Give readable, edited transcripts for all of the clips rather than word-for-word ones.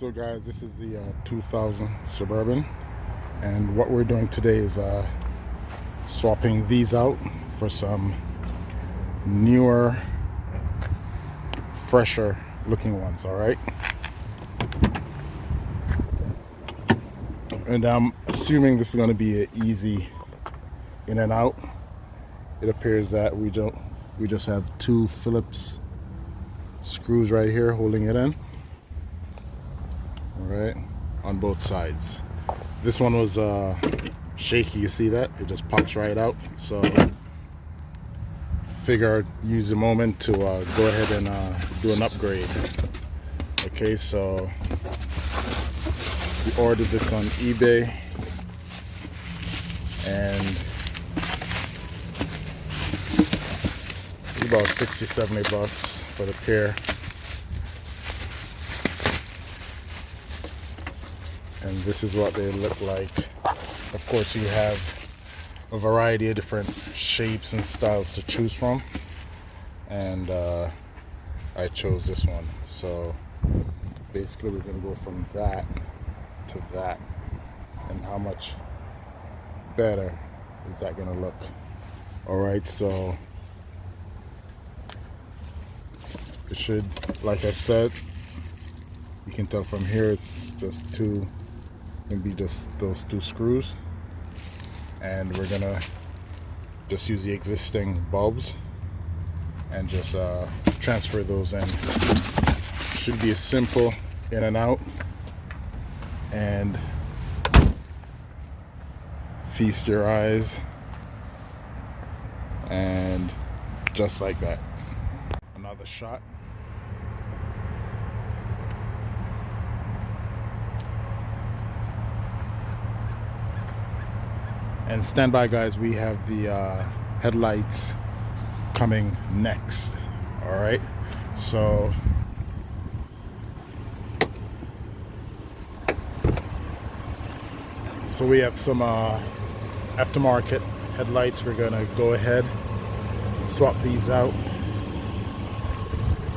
So guys, this is the 2000 Suburban, and what we're doing today is swapping these out for some newer, fresher looking ones. All right, and I'm assuming this is going to be an easy in and out. It appears that we just have two Phillips screws right here holding it in. Right on both sides. This one was shaky, you see that? It just pops right out. So figure I'd use a moment to go ahead and do an upgrade. Okay, so we ordered this on eBay, and it's about 60-70 bucks for the pair. And this is what they look like. Of course, you have a variety of different shapes and styles to choose from, and I chose this one. So basically we're going to go from that to that, and how much better is that going to look? All right, so it should, like I said, you can tell from here it's just two, gonna be just those two screws, and we're gonna just use the existing bulbs and just transfer those in. Should be a simple in and out, and feast your eyes, and just like that. Another shot. And stand by, guys, we have the headlights coming next. All right, so we have some aftermarket headlights. We're gonna go ahead and swap these out.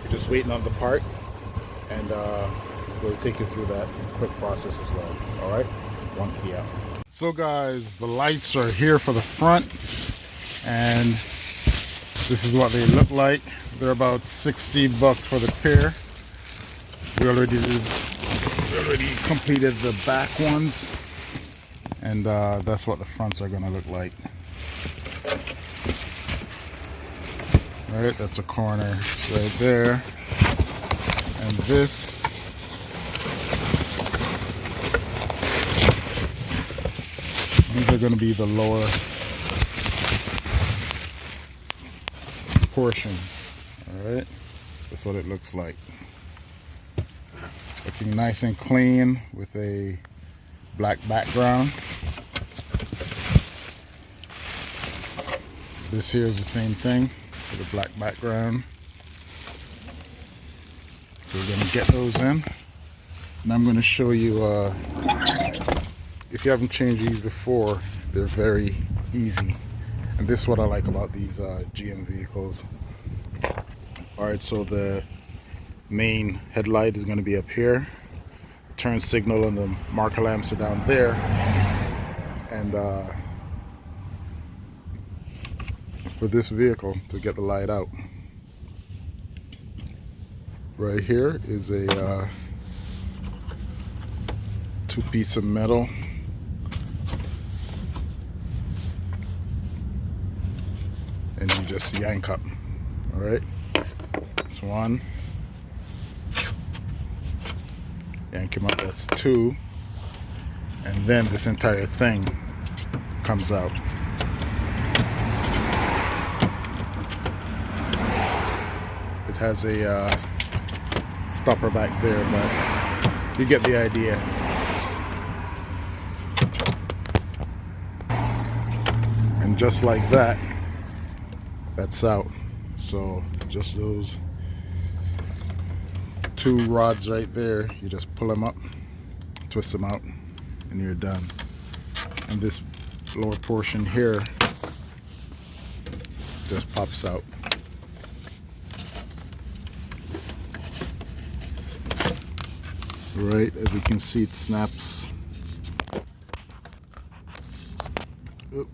We're just waiting on the part, and we'll take you through that quick process as well. All right, one key out. So guys, the lights are here for the front, and this is what they look like. They're about 60 bucks for the pair. We already completed the back ones, and that's what the fronts are gonna look like. All right, that's a corner right there, and this these are going to be the lower portion. All right, that's what it looks like. Looking nice and clean with a black background. This here is the same thing with a black background. So we're going to get those in, and I'm going to show you if you haven't changed these before, they're very easy. And this is what I like about these GM vehicles. Alright, so the main headlight is going to be up here. The turn signal and the marker lamps are down there. And for this vehicle to get the light out, right here is a two-piece of metal. And you just yank up. All right, that's one. Yank him up, that's two. And then this entire thing comes out. It has a stopper back there, but you get the idea. And just like that, that's out. So just those two rods right there, you just pull them up, twist them out, and you're done. And this lower portion here just pops out. Right, as you can see, it snaps. Oop.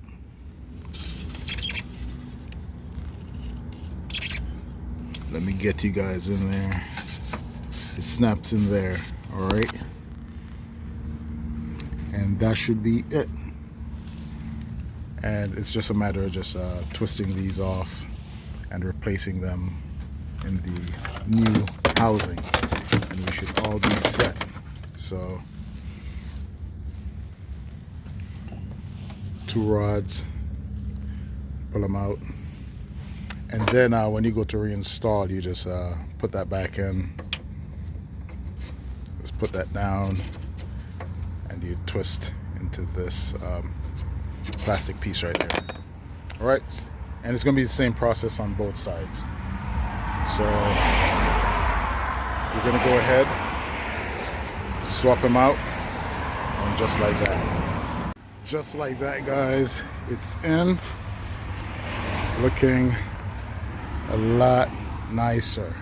Let me get you guys in there. It snaps in there, all right? And that should be it. And it's just a matter of just twisting these off and replacing them in the new housing, and we should all be set. So 2 rods, pull them out, and then when you go to reinstall, you just put that back in. Just put that down and you twist into this plastic piece right there. All right, and it's gonna be the same process on both sides. So you're gonna go ahead, swap them out, and just like that. Just like that, guys, it's in, looking a lot nicer.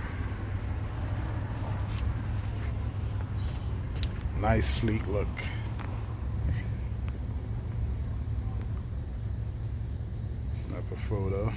Nice sleek look. Snap a photo.